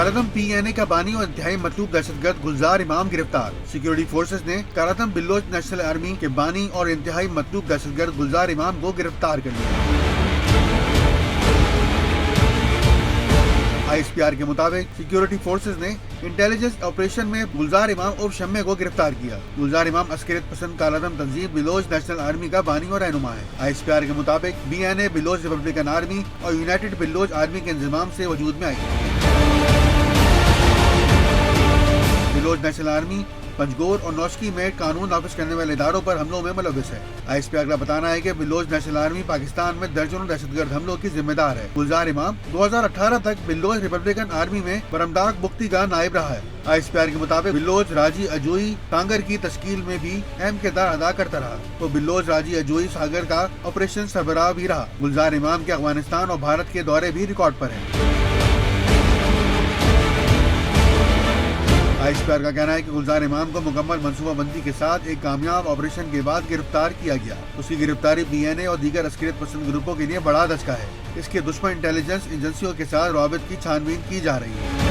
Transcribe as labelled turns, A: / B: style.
A: کالعدم PNA کا بانی اور انتہائی مطلوب دہشت گرد گلزار امام گرفتار۔ سیکورٹی فورسز نے کالعدم بلوچ نیشنل آرمی کے بانی اور انتہائی مطلوب دہشت گرد گلزار امام کو گرفتار کر لیا۔ ISPR کے مطابق سیکورٹی فورسز نے انٹیلیجنس آپریشن میں گلزار امام اور شمع کو گرفتار کیا۔ گلزار امام عسکریت پسند کالعدم تنظیم بلوچ نیشنل آرمی کا بانی اور رہنما ہے۔ ISPR کے مطابق BNA بلوچ ریپبلکن آرمی اور یونائٹڈ بلوچ آرمی کے انضمام سے وجود میں آئی۔ بلوچ نیشنل آرمی پنجگور اور نوشکی میں قانون نافذ کرنے والے اداروں پر حملوں میں ملوث ہے۔ ISPR کا بتانا ہے کہ بلوچ نیشنل آرمی پاکستان میں درجنوں دہشت گرد حملوں کی ذمہ دار ہے۔ گلزار امام 2018 تک بلوچ ریپبلکن آرمی میں برمداغ بگٹی کا نائب رہا ہے۔ ISPR کے مطابق بلوچ راجی اجوئی ٹانگر کی تشکیل میں بھی اہم کردار ادا کرتا رہا۔ وہ بلوچ راجی اجوئی ساگر کا آپریشن سربراہ بھی رہا۔ گلزار امام کے افغانستان اور بھارت کے دورے بھی ریکارڈ پر ہیں۔ ISPR کا کہنا ہے کہ گلزار امام کو مکمل منصوبہ بندی کے ساتھ ایک کامیاب آپریشن کے بعد گرفتار کیا گیا۔ اس کی گرفتاری BNA اور دیگر عسکریت پسند گروپوں کے لیے بڑا دھچکا ہے۔ اس کے دشمن انٹیلیجنس ایجنسیوں کے ساتھ روابط کی چھان بین کی جا رہی ہے۔